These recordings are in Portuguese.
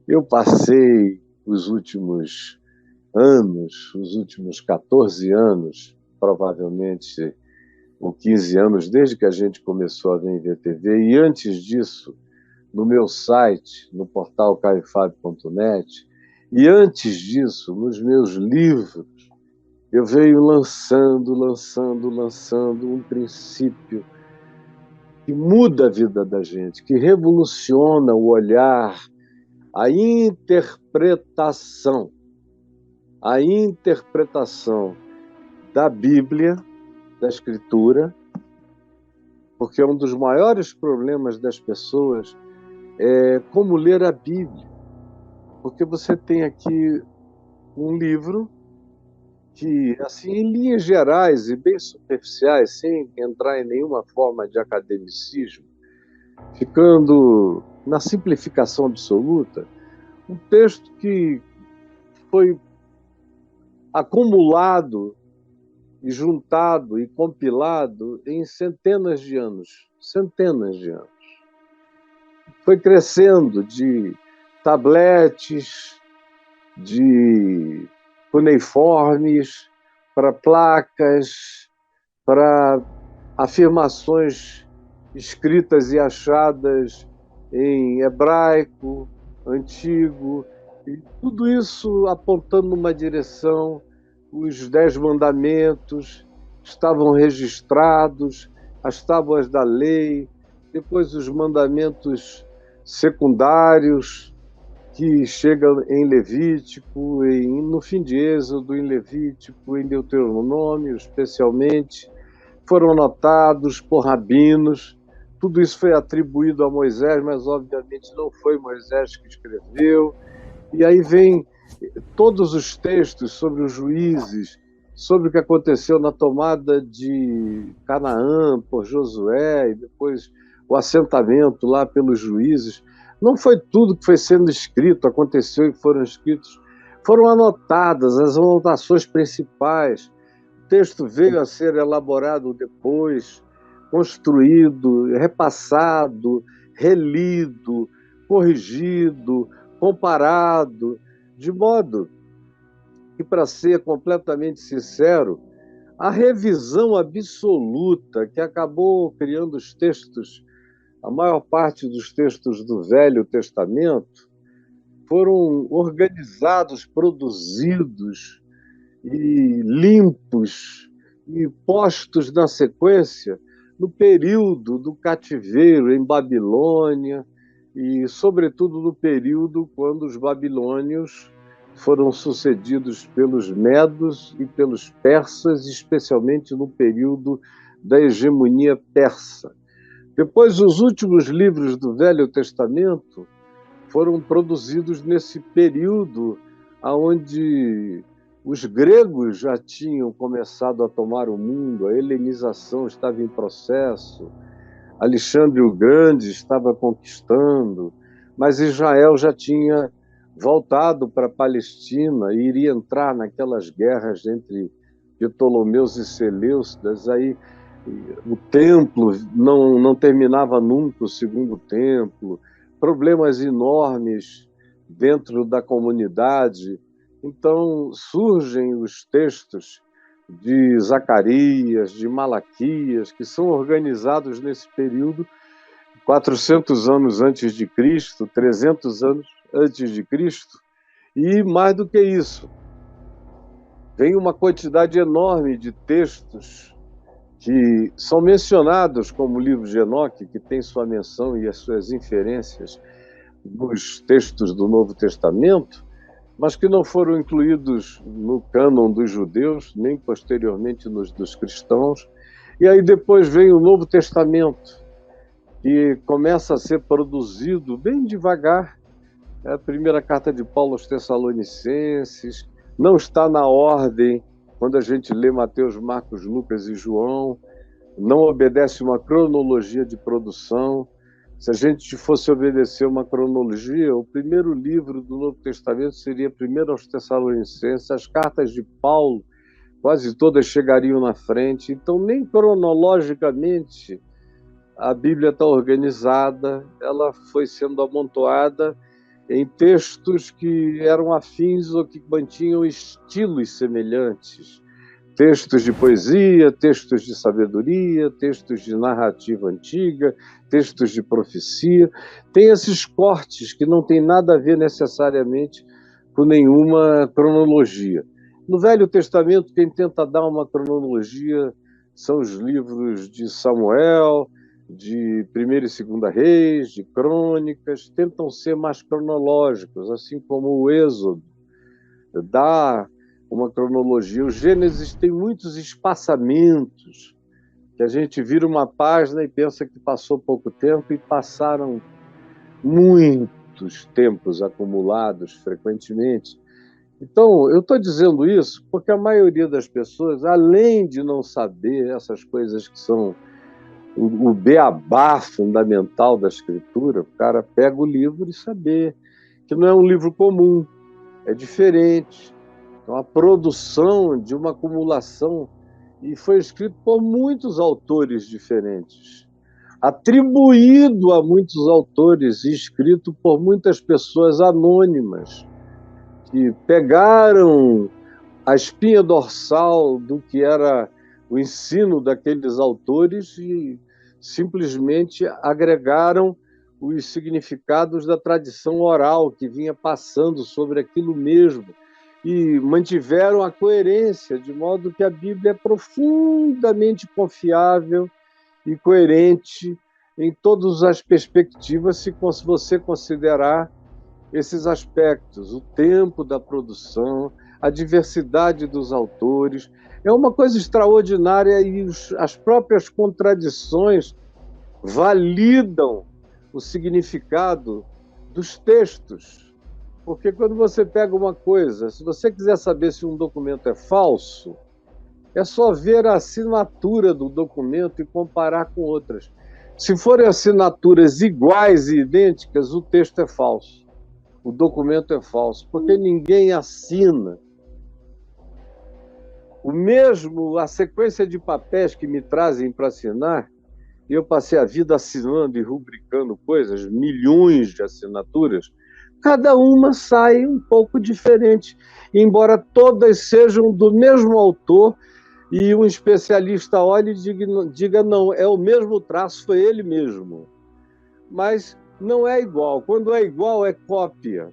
Eu passei os últimos anos, os últimos 14 anos, provavelmente, ou 15 anos, desde que a gente começou a ver em VTV, e antes disso, no meu site, no portal caifab.net, e antes disso, nos meus livros, eu venho lançando um princípio que muda a vida da gente, que revoluciona o olhar, a interpretação, a interpretação da Bíblia, da Escritura, porque um dos maiores problemas das pessoas é como ler a Bíblia. Porque você tem aqui um livro que, assim, em linhas gerais e bem superficiais, sem entrar em nenhuma forma de academicismo, ficando na simplificação absoluta, um texto que foi acumulado e juntado e compilado em centenas de anos. Foi crescendo de tabletes, de cuneiformes, para placas, para afirmações escritas e achadas em hebraico, antigo, e tudo isso apontando numa direção. Os 10 mandamentos estavam registrados, as tábuas da lei, depois os mandamentos secundários, que chega em Levítico, no fim de Êxodo, em Levítico, em Deuteronômio, especialmente, foram anotados por rabinos. Tudo isso foi atribuído a Moisés, mas obviamente não foi Moisés que escreveu. E aí vem todos os textos sobre os juízes, sobre o que aconteceu na tomada de Canaã por Josué, e depois o assentamento lá pelos juízes. Não foi tudo que foi sendo escrito, aconteceu e foram escritos. Foram anotadas as anotações principais. O texto veio a ser elaborado depois, construído, repassado, relido, corrigido, comparado, de modo que, para ser completamente sincero, a revisão absoluta que acabou criando os textos, a maior parte dos textos do Velho Testamento, foram organizados, produzidos e limpos e postos na sequência no período do cativeiro em Babilônia e, sobretudo, no período quando os babilônios foram sucedidos pelos medos e pelos persas, especialmente no período da hegemonia persa. Depois, os últimos livros do Velho Testamento foram produzidos nesse período onde os gregos já tinham começado a tomar o mundo, a helenização estava em processo, Alexandre o Grande estava conquistando, mas Israel já tinha voltado para a Palestina e iria entrar naquelas guerras entre Ptolomeus e Seleucidas. Aí o templo não terminava nunca, o segundo templo, problemas enormes dentro da comunidade. Então surgem os textos de Zacarias, de Malaquias, que são organizados nesse período, 400 anos antes de Cristo, 300 anos antes de Cristo, e mais do que isso, vem uma quantidade enorme de textos que são mencionados como o livro de Enoque, que tem sua menção e as suas inferências nos textos do Novo Testamento, mas que não foram incluídos no cânon dos judeus, nem posteriormente nos dos cristãos. E aí depois vem o Novo Testamento, que começa a ser produzido bem devagar. É a primeira carta de Paulo aos Tessalonicenses, não está na ordem quando a gente lê Mateus, Marcos, Lucas e João, não obedece uma cronologia de produção. Se a gente fosse obedecer uma cronologia, o primeiro livro do Novo Testamento seria primeiro aos Tessalonicenses, as cartas de Paulo, quase todas chegariam na frente. Então, nem cronologicamente a Bíblia está organizada, ela foi sendo amontoada, em textos que eram afins ou que mantinham estilos semelhantes. Textos de poesia, textos de sabedoria, textos de narrativa antiga, textos de profecia. Tem esses cortes que não tem nada a ver necessariamente com nenhuma cronologia. No Velho Testamento, quem tenta dar uma cronologia são os livros de Samuel, de Primeira e Segunda Reis, de Crônicas, tentam ser mais cronológicos, assim como o Êxodo dá uma cronologia. O Gênesis tem muitos espaçamentos, que a gente vira uma página e pensa que passou pouco tempo, e passaram muitos tempos acumulados frequentemente. Então, eu estou dizendo isso porque a maioria das pessoas, além de não saber essas coisas que são o beabá fundamental da escritura, o cara pega o livro e saber que não é um livro comum, é diferente. É uma produção de uma acumulação, e foi escrito por muitos autores diferentes, atribuído a muitos autores e escrito por muitas pessoas anônimas, que pegaram a espinha dorsal do que era o ensino daqueles autores e simplesmente agregaram os significados da tradição oral que vinha passando sobre aquilo mesmo, e mantiveram a coerência, de modo que a Bíblia é profundamente confiável e coerente em todas as perspectivas, se você considerar esses aspectos: o tempo da produção, a diversidade dos autores. É uma coisa extraordinária, e as próprias contradições validam o significado dos textos. Porque quando você pega uma coisa, se você quiser saber se um documento é falso, é só ver a assinatura do documento e comparar com outras. Se forem assinaturas iguais e idênticas, o texto é falso, o documento é falso, porque ninguém assina a sequência de papéis que me trazem para assinar. E eu passei a vida assinando e rubricando coisas, milhões de assinaturas. Cada uma sai um pouco diferente, embora todas sejam do mesmo autor, e um especialista olhe e diga não, é o mesmo traço, foi ele mesmo. Mas não é igual. Quando é igual, é cópia.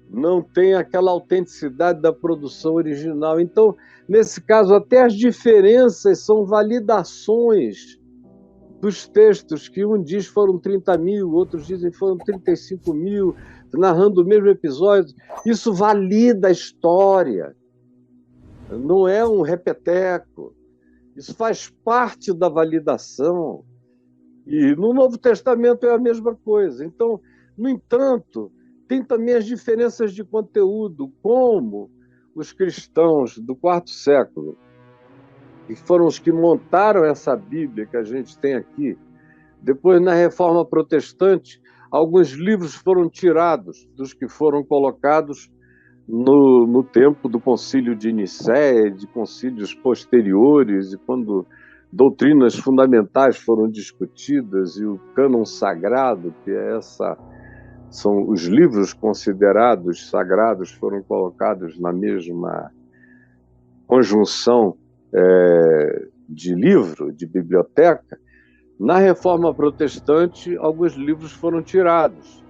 Não tem aquela autenticidade da produção original. Então, nesse caso, até as diferenças são validações dos textos, que um diz foram 30 mil, outros dizem foram 35 mil, narrando o mesmo episódio. Isso valida a história, não é um repeteco. Isso faz parte da validação. E no Novo Testamento é a mesma coisa. Então, no entanto, tem também as diferenças de conteúdo, como os cristãos do quarto século, que foram os que montaram essa Bíblia que a gente tem aqui. Depois, na Reforma Protestante, alguns livros foram tirados dos que foram colocados no tempo do Concílio de Nicéia, de concílios posteriores, e quando doutrinas fundamentais foram discutidas, e o cânon sagrado, que são os livros considerados sagrados, foram colocados na mesma conjunção de livro, de biblioteca. Na Reforma Protestante, alguns livros foram tirados.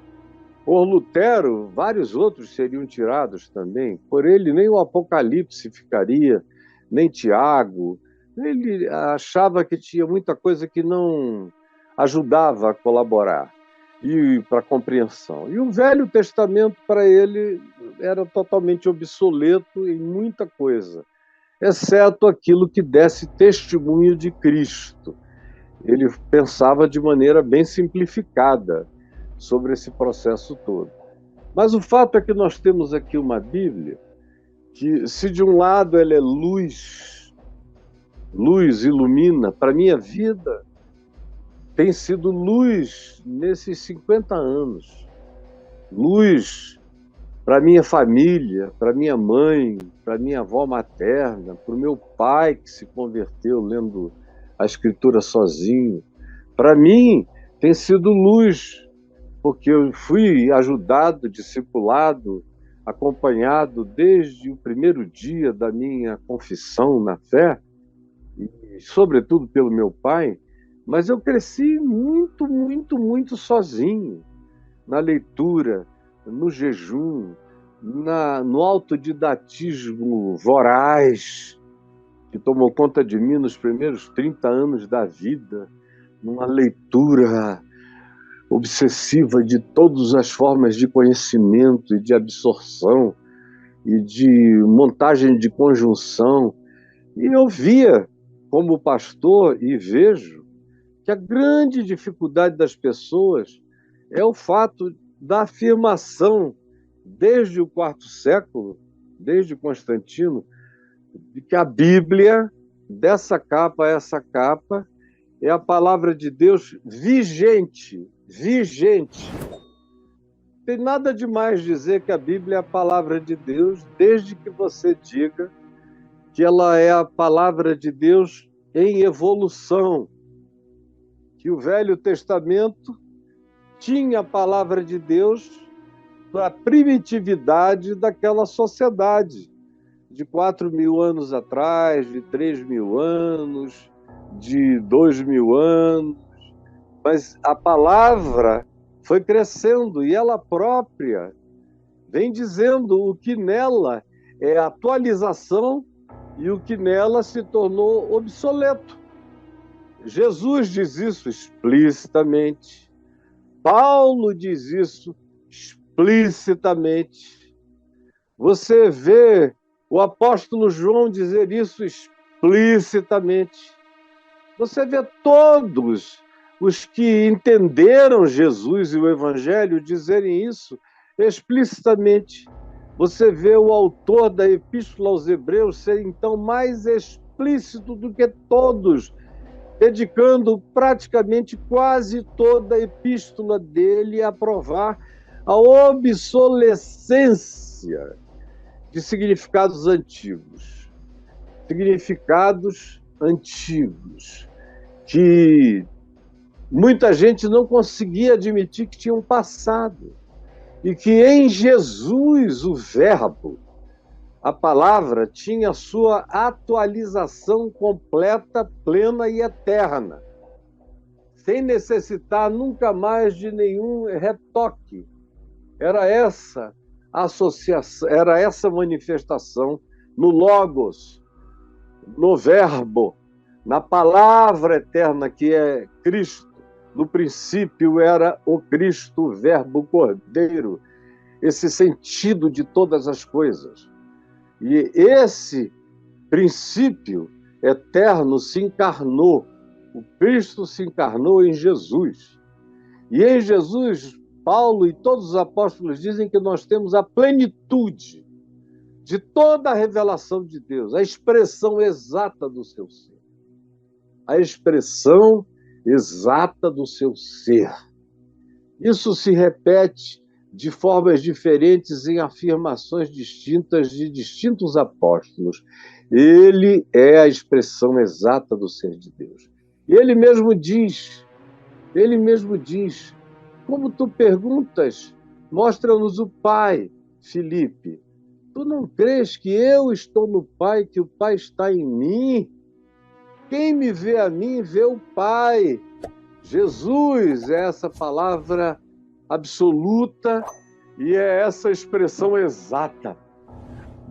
Por Lutero, vários outros seriam tirados também. Por ele, nem o Apocalipse ficaria, nem Tiago. Ele achava que tinha muita coisa que não ajudava a colaborar e para a compreensão. E o Velho Testamento, para ele, era totalmente obsoleto em muita coisa, exceto aquilo que desse testemunho de Cristo. Ele pensava de maneira bem simplificada sobre esse processo todo. Mas o fato é que nós temos aqui uma Bíblia que, se de um lado ela é luz ilumina, para a minha vida tem sido luz nesses 50 anos. Luz para minha família, para minha mãe, para minha avó materna, para o meu pai que se converteu lendo a Escritura sozinho. Para mim tem sido luz porque eu fui ajudado, discipulado, acompanhado desde o primeiro dia da minha confissão na fé, e sobretudo pelo meu pai, mas eu cresci muito, muito, muito sozinho, na leitura, no jejum, no autodidatismo voraz, que tomou conta de mim nos primeiros 30 anos da vida, numa leitura obsessiva de todas as formas de conhecimento e de absorção e de montagem de conjunção. E eu via, como pastor, e vejo, que a grande dificuldade das pessoas é o fato da afirmação, desde o quarto século, desde Constantino, de que a Bíblia, dessa capa a essa capa, é a palavra de Deus vigente, vigente. Não tem nada demais dizer que a Bíblia é a palavra de Deus, desde que você diga que ela é a palavra de Deus em evolução, que o Velho Testamento tinha a palavra de Deus para a primitividade daquela sociedade, de 4.000 anos atrás, de 3.000 anos, de 2.000 anos, mas a palavra foi crescendo e ela própria vem dizendo o que nela é atualização e o que nela se tornou obsoleto. Jesus diz isso explicitamente, Paulo diz isso explicitamente. Você vê o apóstolo João dizer isso explicitamente. Você vê todos os que entenderam Jesus e o Evangelho dizerem isso explicitamente. Você vê o autor da Epístola aos Hebreus ser, então, mais explícito do que todos, dedicando praticamente quase toda a epístola dele a provar a obsolescência de significados antigos. Significados antigos que muita gente não conseguia admitir que tinham passado. E que em Jesus, o Verbo, a palavra, tinha sua atualização completa, plena e eterna, sem necessitar nunca mais de nenhum retoque. Era essa associação, era essa manifestação no Logos, no Verbo, na palavra eterna que é Cristo. No princípio era o Cristo, o Verbo, o Cordeiro, esse sentido de todas as coisas. E esse princípio eterno se encarnou, o Cristo se encarnou em Jesus. E em Jesus, Paulo e todos os apóstolos dizem que nós temos a plenitude de toda a revelação de Deus, a expressão exata do seu ser. A expressão exata do seu ser. Isso se repete de formas diferentes em afirmações distintas de distintos apóstolos. Ele é a expressão exata do ser de Deus. E ele mesmo diz, como tu perguntas, mostra-nos o Pai, Filipe. Tu não crês que eu estou no Pai, que o Pai está em mim? Quem me vê a mim, vê o Pai. Jesus é essa palavra absoluta e é essa expressão exata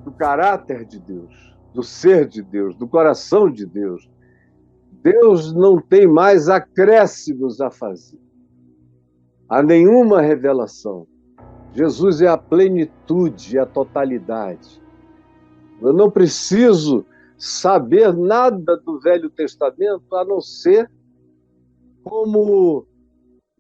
do caráter de Deus, do ser de Deus, do coração de Deus. Deus não tem mais acréscimos a fazer a nenhuma revelação. Jesus é a plenitude, a totalidade. Eu não preciso saber nada do Velho Testamento, a não ser como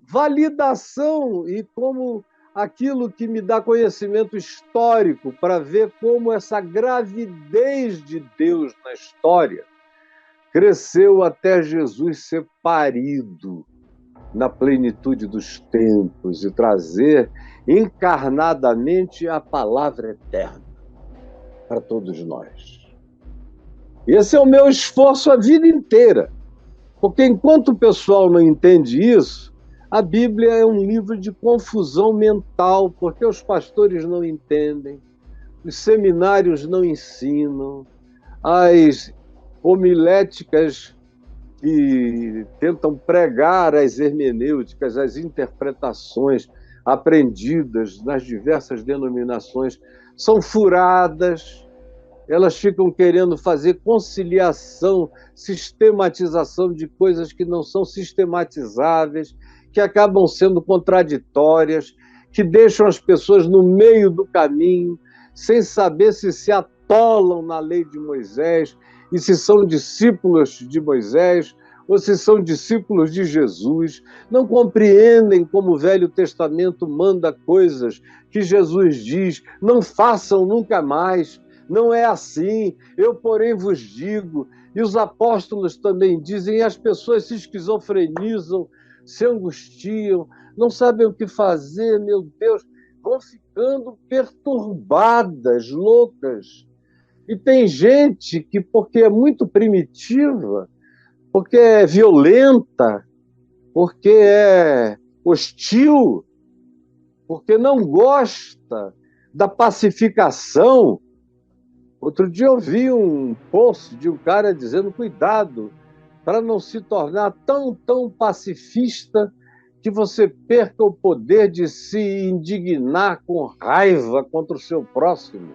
validação e como aquilo que me dá conhecimento histórico para ver como essa gravidez de Deus na história cresceu até Jesus ser parido na plenitude dos tempos e trazer encarnadamente a palavra eterna para todos nós. Esse é o meu esforço a vida inteira, porque enquanto o pessoal não entende isso, A Bíblia é um livro de confusão mental, porque os pastores não entendem, os seminários não ensinam, as homiléticas que tentam pregar as hermenêuticas, as interpretações aprendidas nas diversas denominações são furadas, elas ficam querendo fazer conciliação, sistematização de coisas que não são sistematizáveis, que acabam sendo contraditórias, que deixam as pessoas no meio do caminho, sem saber se atolam na lei de Moisés, e se são discípulos de Moisés, ou se são discípulos de Jesus, não compreendem como o Velho Testamento manda coisas que Jesus diz, não façam nunca mais, não é assim, eu porém vos digo, e os apóstolos também dizem, e as pessoas se esquizofrenizam, se angustiam, não sabem o que fazer, meu Deus, vão ficando perturbadas, loucas. E tem gente que, porque é muito primitiva, porque é violenta, porque é hostil, porque não gosta da pacificação. Outro dia eu vi um post de um cara dizendo, cuidado, para não se tornar tão pacifista que você perca o poder de se indignar com raiva contra o seu próximo.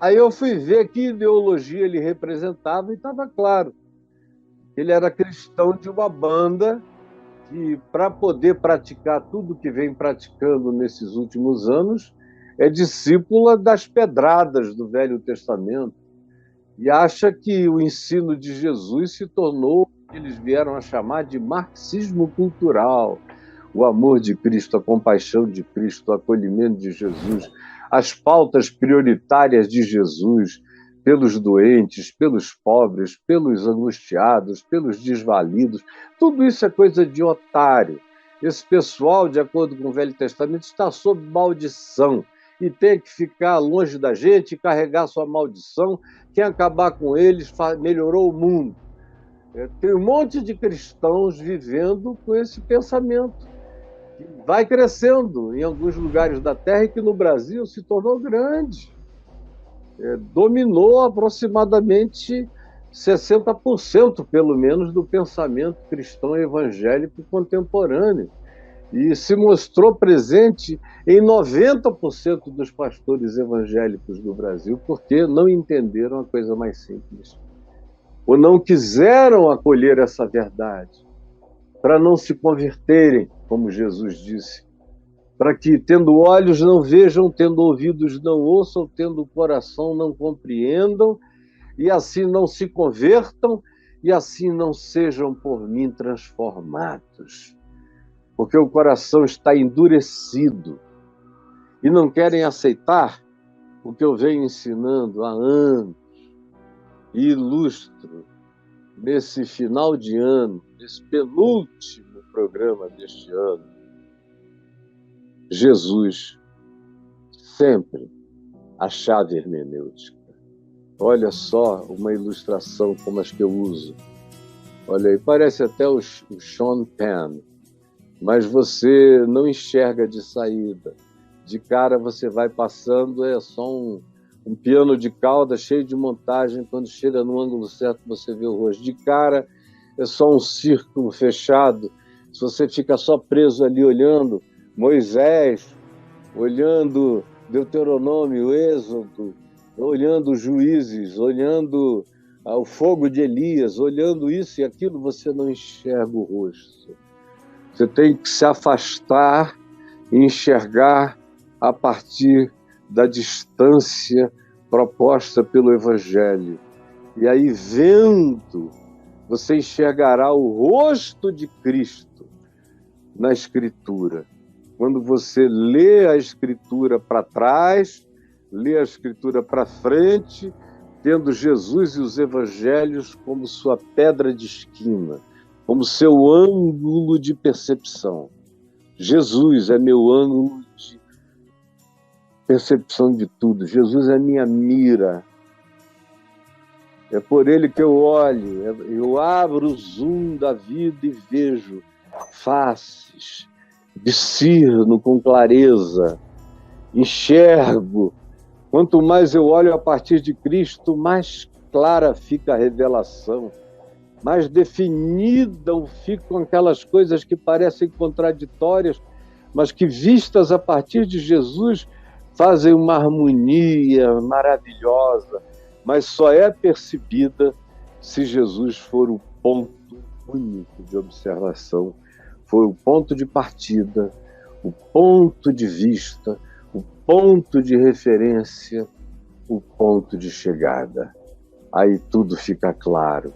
Aí eu fui ver que ideologia ele representava e estava claro. Ele era cristão de uma banda que, para poder praticar tudo que vem praticando nesses últimos anos, é discípula das pedradas do Velho Testamento e acha que o ensino de Jesus se tornou o que eles vieram a chamar de marxismo cultural. O amor de Cristo, a compaixão de Cristo, o acolhimento de Jesus, as pautas prioritárias de Jesus pelos doentes, pelos pobres, pelos angustiados, pelos desvalidos. Tudo isso é coisa de otário. Esse pessoal, de acordo com o Velho Testamento, está sob maldição e tem que ficar longe da gente e carregar sua maldição. Quem acabar com eles melhorou o mundo. Tem um monte de cristãos vivendo com esse pensamento. Vai crescendo em alguns lugares da Terra e que no Brasil se tornou grande. Dominou aproximadamente 60%, pelo menos, do pensamento cristão evangélico contemporâneo. E se mostrou presente em 90% dos pastores evangélicos do Brasil, porque não entenderam a coisa mais simples. Ou não quiseram acolher essa verdade, para não se converterem, como Jesus disse, para que, tendo olhos, não vejam, tendo ouvidos, não ouçam, tendo coração, não compreendam, e assim não se convertam, e assim não sejam por mim transformados. Porque o coração está endurecido e não querem aceitar o que eu venho ensinando há anos e ilustro nesse final de ano, nesse penúltimo programa deste ano. Jesus, sempre a chave hermenêutica. Olha só uma ilustração como as que eu uso. Olha aí, parece até o Sean Penn, mas você não enxerga de saída. De cara você vai passando, é só um piano de cauda cheio de montagem, quando chega no ângulo certo você vê o rosto. De cara é só um círculo fechado, se você fica só preso ali olhando Moisés, olhando Deuteronômio, Êxodo, olhando os Juízes, olhando o fogo de Elias, olhando isso e aquilo, você não enxerga o rosto. Você tem que se afastar e enxergar a partir da distância proposta pelo Evangelho. E aí, vendo, você enxergará o rosto de Cristo na Escritura. Quando você lê a Escritura para trás, lê a Escritura para frente, tendo Jesus e os Evangelhos como sua pedra de esquina, como seu ângulo de percepção. Jesus é meu ângulo de percepção de tudo. Jesus é minha mira. É por ele que eu olho. Eu abro o zoom da vida e vejo faces, discerno com clareza, enxergo. Quanto mais eu olho a partir de Cristo, mais clara fica a revelação, mais definidas ficam aquelas coisas que parecem contraditórias, mas que, vistas a partir de Jesus, fazem uma harmonia maravilhosa, mas só é percebida se Jesus for o ponto único de observação, for o ponto de partida, o ponto de vista, o ponto de referência, o ponto de chegada. Aí tudo fica claro,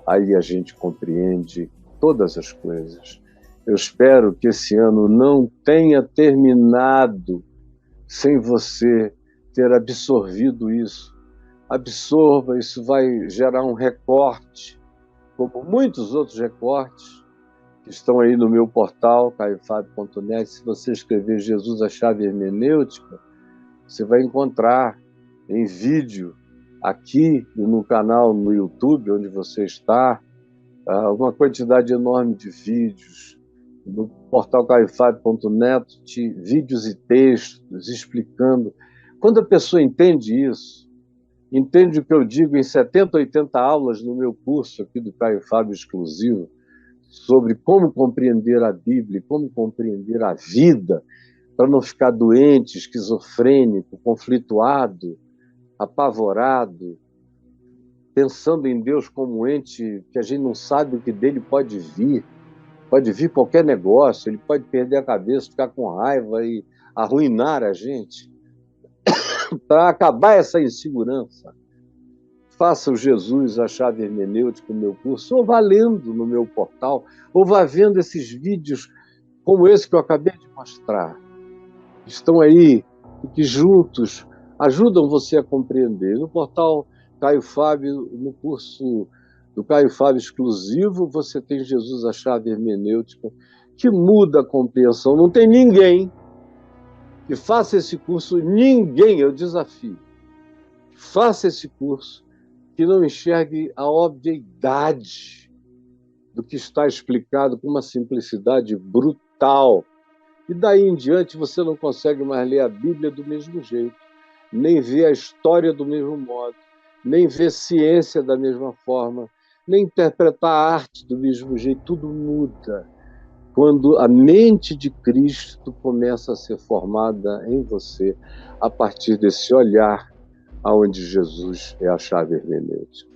aí a gente compreende todas as coisas. Eu espero que esse ano não tenha terminado sem você ter absorvido isso. Absorva, isso vai gerar um recorte, como muitos outros recortes que estão aí no meu portal, caiofabio.net. Se você escrever Jesus, a chave hermenêutica, você vai encontrar em vídeo, aqui no canal no YouTube, onde você está, uma quantidade enorme de vídeos. No portal caiofabio.net, vídeos e textos explicando. Quando a pessoa entende isso, entende o que eu digo em 70, 80 aulas no meu curso aqui do Caio Fábio Exclusivo, sobre como compreender a Bíblia, como compreender a vida, para não ficar doente, esquizofrênico, conflituado, apavorado, pensando em Deus como um ente que a gente não sabe o que dele pode vir qualquer negócio, ele pode perder a cabeça, ficar com raiva e arruinar a gente. Para acabar essa insegurança, faça o Jesus, a chave hermenêutica, no meu curso, ou vá lendo no meu portal, ou vá vendo esses vídeos como esse que eu acabei de mostrar. Estão aí e que juntos ajudam você a compreender. No portal Caio Fábio, no curso do Caio Fábio Exclusivo, você tem Jesus, a chave hermenêutica, que muda a compreensão. Não tem ninguém que faça esse curso, ninguém, eu desafio, faça esse curso que não enxergue a obviedade do que está explicado com uma simplicidade brutal. E daí em diante você não consegue mais ler a Bíblia do mesmo jeito, nem ver a história do mesmo modo, nem ver ciência da mesma forma, nem interpretar a arte do mesmo jeito. Tudo muda quando a mente de Cristo começa a ser formada em você a partir desse olhar aonde Jesus é a chave hermenêutica.